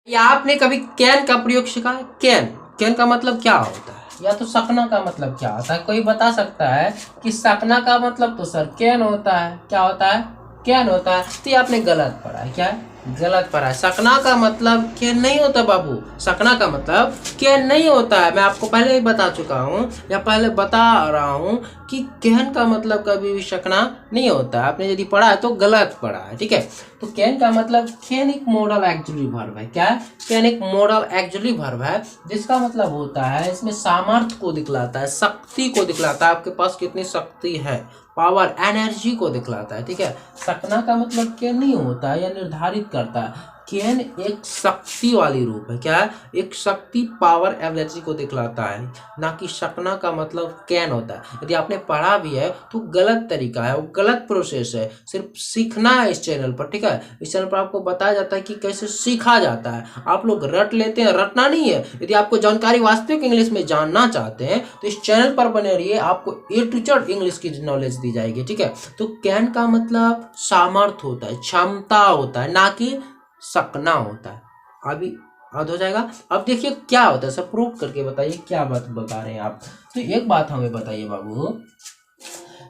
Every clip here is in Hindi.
या आपने कभी कैन का प्रयोग सीखा है? कैन कैन का मतलब क्या होता है, या तो सकना का मतलब क्या होता है? कोई बता सकता है कि सकना का मतलब तो सर कैन होता है। क्या होता है? कैन होता है। तो ये आपने गलत पढ़ा है। क्या है? गलत पढ़ा है। सकना का मतलब कैन नहीं होता बाबू। सकना का मतलब कैन नहीं होता है। मैं आपको पहले ही बता चुका हूँ या पहले बता रहा हूँ कि कैन का मतलब कभी भी सकना नहीं होता है। आपने यदि पढ़ा है तो गलत पढ़ा है। ठीक है, तो कैन का मतलब कैन एक मॉडल एक्चुअली वर्ब है। क्या है? कैन एक मॉडल एक्चुअली वर्ब है, जिसका मतलब होता है इसमें सामर्थ्य को दिखलाता है, शक्ति को दिखलाता है, आपके पास कितनी शक्ति है, पावर एनर्जी को दिखलाता है। ठीक है, सकना का मतलब कैन नहीं होता है या निर्धारित करता है। कैन एक शक्ति वाली रूप है। क्या है? एक शक्ति, पावर, एनर्जी को दिखलाता है, ना कि सकना का मतलब कैन होता है। यदि आपने पढ़ा भी है तो गलत तरीका है, वो गलत प्रोसेस है। सिर्फ सीखना है इस चैनल पर। ठीक है, इस चैनल पर आपको बताया जाता है कि कैसे सीखा जाता है। आप लोग रट लेते हैं, रटना नहीं है। यदि आपको जानकारी वास्तविक इंग्लिश में जानना चाहते हैं तो इस चैनल पर बने रहिए, आपको ए टू जेड इंग्लिश की नॉलेज दी जाएगी। ठीक है, तो कैन का मतलब सामर्थ्य होता है, क्षमता होता है, ना कि सकना होता है। अभी याद हो जाएगा। अब देखिए क्या होता है, सब प्रूव करके बताइए क्या बात बता रहे हैं आप। तो एक बात हमें बताइए बाबू,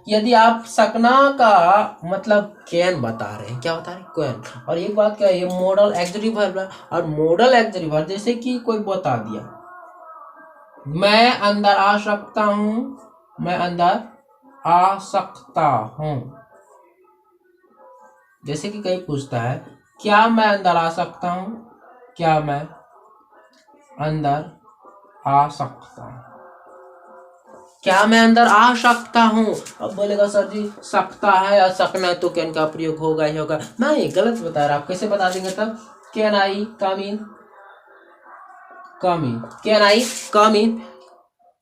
यदि आप सकना का मतलब कैन बता रहे हैं, क्या बता रहे हैं? कैन। और एक बात क्या है, ये मॉडल एक्सिलरी वर्ब है। और मॉडल एक्सिलरी वर्ब जैसे कि कोई बता दिया, मैं अंदर आ सकता हूं, मैं अंदर आ सकता हूं। जैसे कि कहीं पूछता है, क्या मैं अंदर आ सकता हूं, क्या मैं अंदर आ सकता हूं, क्या मैं अंदर आ सकता हूँ। अब बोलेगा सर जी सकता है या सकना है तो कैन का प्रयोग होगा ही होगा। नहीं, गलत बता रहा। आप कैसे बता देंगे तब? Can I come in, come in, can I come in.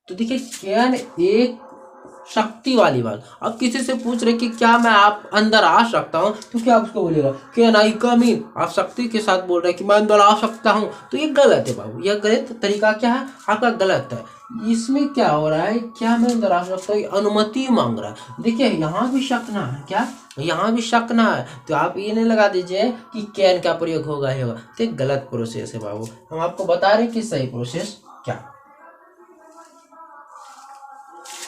तो देखिए कैन एक शक्ति वाली बात। अब किसी से पूछ रहे कि क्या मैं आप अंदर आ सकता हूँ, तो क्या आप उसको बोलेगा कैन आई कम इन। आप शक्ति के साथ बोल रहे हैं कि मैं अंदर आ सकता हूँ, तो ये गलत है बाबू। यह गलत तरीका क्या है आपका? गलत है। इसमें क्या हो रहा है, क्या मैं अंदर आ सकता हूँ, अनुमति मांग रहा है। देखिए यहाँ भी सकना है। क्या? यहाँ भी सकना है। तो आप ये नहीं लगा दीजिए कि कैन का प्रयोग होगा ही होगा। तो एक गलत प्रोसेस है बाबू। हम आपको बता रहे हैं कि सही प्रोसेस क्या।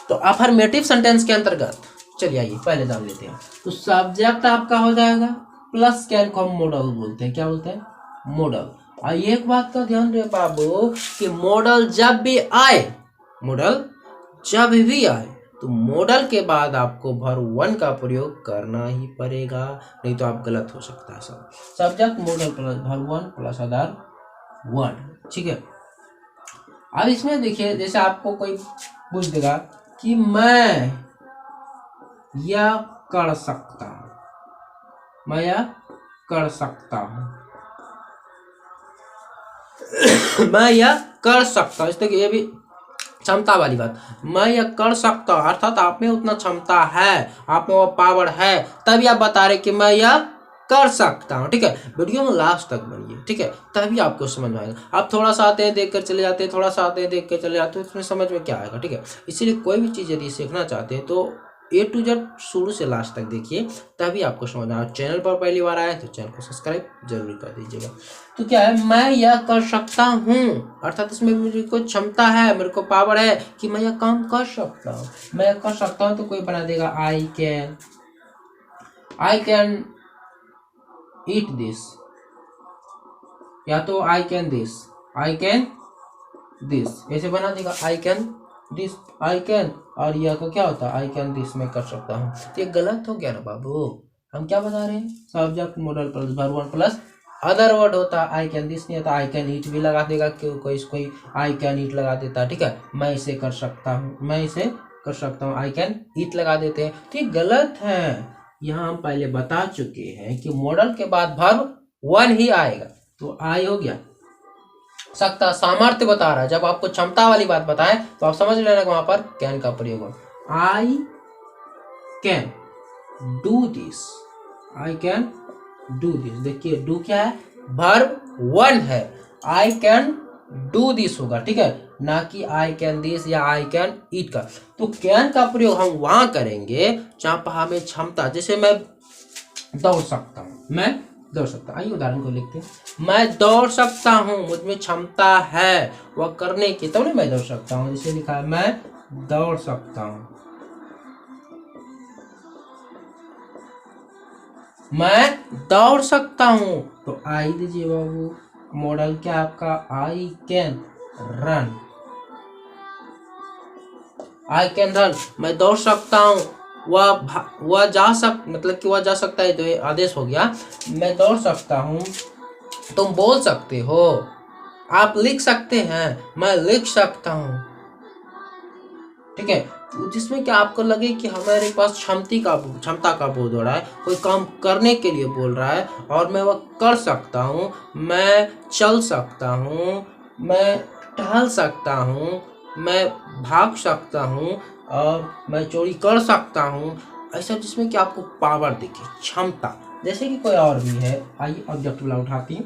तो अफर्मेटिव सेंटेंस के अंतर्गत चलिए आइए पहले जान लेते हैं। तो सब्जेक्ट आपका हो जाएगा प्लस कैन को हम मॉडल बोलते हैं। क्या बोलते हैं? मॉडल। और एक बात का ध्यान रहे बाबू कि मॉडल जब भी आए, मॉडल जब भी आए तो मॉडल के बाद आपको वर्ब वन का प्रयोग करना ही पड़ेगा, नहीं तो आप गलत हो सकता है। सब subject model plus verb one plus other word. ठीक है, अब इसमें देखिए जैसे आपको कोई पूछ देगा कि मैं यह कर सकता हूं, मैं यह कर सकता हूं, मैं यह कर सकता हूं। इस तक ये भी क्षमता वाली बात। मैं यह कर सकता हूं अर्थात आप में उतना क्षमता है, आप में वो पावर है, तभी आप बता रहे कि मैं यह कर सकता हूं। ठीक है, वीडियो में लास्ट तक बनिए। ठीक है, तभी आपको समझ में आएगा। आप थोड़ा सा आते हैं देख कर चले जाते हैं, थोड़ा सा आते हैं देख कर चले जाते हैं, इसमें समझ में क्या आएगा। ठीक है, इसीलिए कोई भी चीज़ यदि सीखना चाहते हैं तो ए टू जेड शुरू से लास्ट तक देखिए, तभी आपको समझ में आएगा। चैनल पर पहली बार आए तो चैनल को सब्सक्राइब जरूर कर दीजिएगा। तो क्या है, मैं यह कर सकता हूँ अर्थात इसमें मेरी को क्षमता है, मेरे को पावर है कि मैं यह काम कर सकता हूँ। मैं यह कर सकता हूँ तो कोई बना देगा आई कैन ईट दिस, या तो I can this, I can this, ऐसे बना देगा I can this, I can. और यह को क्या होता है, आई कैन दिस मैं कर सकता हूँ। तो ये गलत हो गया ना बाबू। हम क्या बता रहे हैं, subject model plus verb one plus other word होता है। आई कैन दिस नहीं होता, आई कैन ईट भी लगा देगा, कोई आई कैन ईट लगा देता है। ठीक है, मैं इसे कर सकता हूँ, मैं इसे कर सकता हूँ, आई कैन ईट लगा देते हैं। तो ये गलत है। यहाँ हम पहले बता चुके हैं कि मॉडल के बाद वर्ब वन ही आएगा। तो आई हो गया सकता, सामर्थ्य बता रहा है। जब आपको क्षमता वाली बात बताए तो आप समझ लेना वहां पर कैन का प्रयोग हो। I can do this, I can do this. देखिए डू क्या है, वर्ब वन है। आई कैन डू दिस होगा। ठीक है, ना कि आई कैन दिस या आई कैन ईट का। तो कैन का प्रयोग हम वहां करेंगे जहां पर हमें क्षमता, जैसे मैं दौड़ सकता हूं, मैं दौड़ सकता। आइए उदाहरण को लिखते हैं। मैं दौड़ सकता हूँ, मुझ में क्षमता है वह करने की, तब नहीं मैं दौड़ सकता हूँ। जैसे लिखा है मैं दौड़ सकता हूँ, मैं दौड़ सकता हूँ। तो आई दीजिए बाबू, मॉडल क्या आपका, I can run, I can run, मैं दौड़ सकता हूँ। वह जा मतलब कि वह जा सकता है, तो ये आदेश हो गया। मैं दौड़ सकता हूँ, तुम बोल सकते हो, आप लिख सकते हैं, मैं लिख सकता हूँ। ठीक है, तो जिसमें क्या आपको लगे कि हमारे पास क्षमता का बोध हो रहा है, कोई काम करने के लिए बोल रहा है और मैं वह कर सकता हूँ। मैं चल सकता हूँ, मैं टहल सकता हूँ, मैं भाग सकता हूँ और मैं चोरी कर सकता हूँ। ऐसा जिसमें कि आपको पावर दिखे, क्षमता। जैसे कि कोई और भी है, आइए ऑब्जेक्ट वाला उठाती हूँ।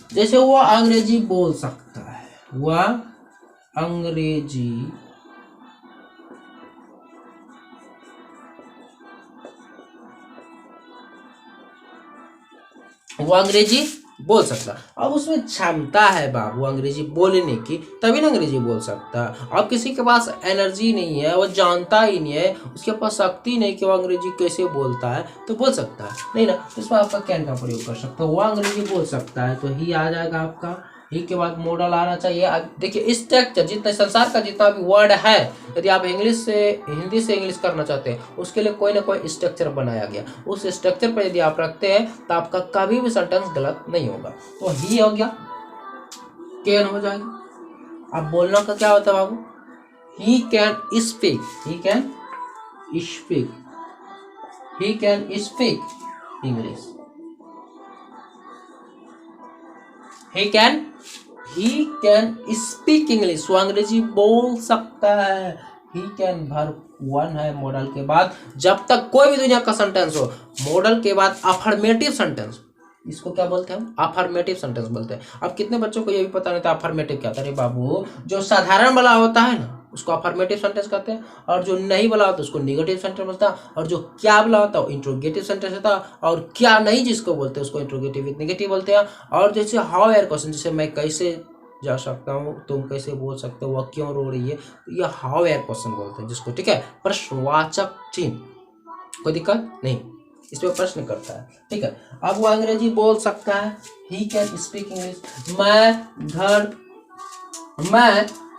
जैसे वह अंग्रेजी बोल सकता है, वह अंग्रेजी बोल सकता। अब उसमें क्षमता है बाबू अंग्रेजी बोलने की, तभी ना अंग्रेजी बोल सकता। अब किसी के पास एनर्जी नहीं है, वो जानता ही नहीं है, उसके पास शक्ति नहीं कि वो अंग्रेजी कैसे बोलता है, तो बोल सकता है नहीं ना। तो इसमें आपका कैन का प्रयोग कर सकते हो। वो अंग्रेजी बोल सकता है, तो ही आ जाएगा आपका। ही के बाद मॉडल आना चाहिए। अब देखिए स्ट्रक्चर, जितना संसार का जितना भी वर्ड है, यदि आप हिंदी से इंग्लिश करना चाहते हैं, उसके लिए कोई ना कोई स्ट्रक्चर बनाया गया। उस स्ट्रक्चर पर यदि आप रखते हैं तो आपका कभी भी सेंटेंस गलत नहीं होगा। तो ही हो गया, कैन हो जाएगा। अब बोलना का क्या होता है बाबू, he can speak, he can speak, he can speak English, he can speak English, वो अंग्रेजी बोल सकता है। ही कैन वर्ब 1 है मॉडल के बाद। जब तक कोई भी दुनिया का सेंटेंस हो, मॉडल के बाद अफर्मेटिव सेंटेंस, इसको क्या बोलते हैं हम, अफर्मेटिव सेंटेंस बोलते हैं। अब कितने बच्चों को ये भी पता नहीं था अफर्मेटिव क्या था। अरे बाबू, जो साधारण वाला होता है ना, उसको अफर्मेटिव सेंटेंस कहते हैं, और जो नहीं वाला होता है उसको निगेटिव सेंटेंस बोलता है, और जो क्या वाला होता है वो इंट्रोगेटिव सेंटेंस होता है, और क्या नहीं जिसको बोलते हैं उसको इंट्रोगेटिव विद नेगेटिव बोलते हैं। और जैसे हाउ एयर क्वेश्चन, जैसे मैं कैसे जा सकता हूँ, तुम कैसे बोल सकते हो, वह क्यों रो रही है, तो यह हाउ एयर क्वेश्चन बोलते हैं जिसको। ठीक है, प्रश्नवाचक चिन्ह, कोई दिक्कत नहीं, इसमें प्रश्न करता है। ठीक है, अब वो अंग्रेजी बोल सकता है, ही कैन स्पीक इंग्लिश। मैं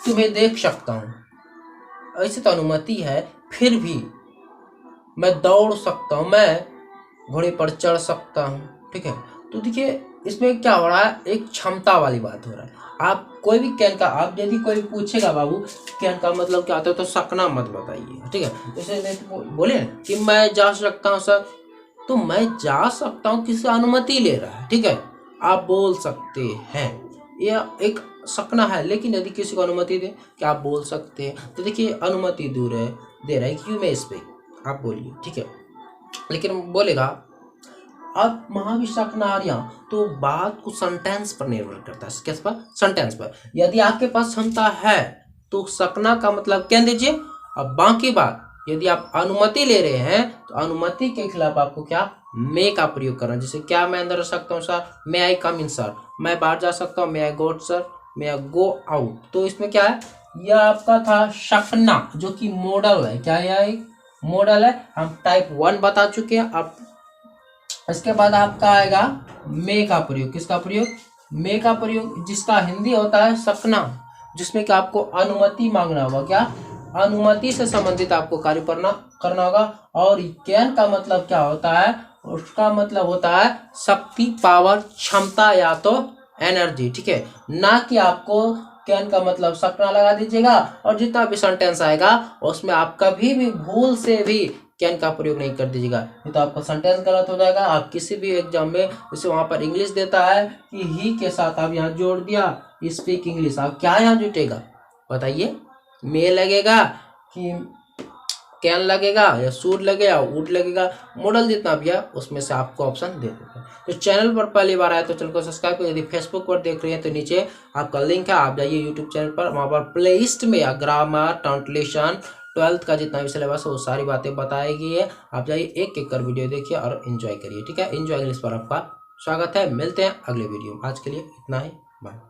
तुम्हें देख सकता हूँ, ऐसे तो अनुमति है, फिर भी मैं दौड़ सकता हूँ, मैं घोड़े पर चढ़ सकता हूँ। ठीक है, तो देखिए इसमें क्या हो रहा है, एक क्षमता वाली बात हो रहा है। आप कोई भी कैन का, आप यदि कोई पूछेगा बाबू कैन का मतलब क्या होता है, तो सकना मत बताइए। ठीक है, जैसे बोले कि मैं जा सकता हूँ सर, तो मैं जा सकता हूँ किसी अनुमति ले रहा है। ठीक है, आप बोल सकते हैं, यह एक सकना है। लेकिन यदि किसी को अनुमति दे कि आप बोल सकते हैं, तो देखिए अनुमति दे रहा है कि यू मे स्पीक, आप बोलिए। ठीक है, लेकिन बोलेगा अब महाविशाखनारियां, तो बात को सेंटेंस पर निर्भर करता है। किस पर, सेंटेंस पर। यदि आपके पास क्षमता है तो सकना का मतलब क्या दीजिए। अब बाकी बात, यदि आप अनुमति ले रहे हैं तो अनुमति के खिलाफ आपको क्या, मे का प्रयोग करना। जैसे क्या मैं अंदर रह सकता हूँ सर, मे आई कम इन सर, मैं बाहर जा सकता हूँ, मे आई गो सर, मे आई गो आउट। तो इसमें क्या है, यह आपका था सकना, जो कि मॉडल है। क्या यह एक मॉडल है, हम टाइप 1 बता चुके हैं। अब इसके बाद आपका आएगा मे का प्रयोग। किसका प्रयोग, मे का प्रयोग, जिसका हिंदी होता है सकना, जिसमें कि आपको अनुमति मांगना होगा। क्या, अनुमति से संबंधित आपको कार्य करना होगा। और कैन का मतलब क्या होता है, उसका मतलब होता है शक्ति, पावर, क्षमता या तो एनर्जी। ठीक है, ना कि आपको कैन का मतलब सकना लगा दीजिएगा और जितना भी सेंटेंस आएगा उसमें आप कभी भी भूल से भी कैन का प्रयोग नहीं कर दीजिएगा, नहीं तो आपका सेंटेंस गलत हो जाएगा। आप किसी भी एग्जाम में, जैसे वहां पर इंग्लिश देता है कि ही के साथ आप यहाँ जोड़ दिया स्पीक इंग्लिश, आप क्या यहाँ जुटेगा बताइए, मे लगेगा कि कैन लगेगा या सूट लगेगा, वुड लगेगा, मॉडल जितना भी है उसमें से आपको ऑप्शन दे देते हैं। तो चैनल पर पहली बार आए तो चैनल को सब्सक्राइब करिए। यदि फेसबुक पर देख रहे हैं तो नीचे आपका लिंक है, आप जाइए यूट्यूब चैनल पर, वहाँ पर प्ले लिस्ट में ग्रामर, ट्रांसलेशन, 12th का जितना भी सिलेबस है वो सारी बातें बताई गई है। आप जाइए एक एक कर वीडियो देखिए और एंजॉय करिए। ठीक है, एंजॉय इंग्लिश पर आपका स्वागत है। मिलते हैं अगले वीडियो में, आज के लिए इतना ही, बाय।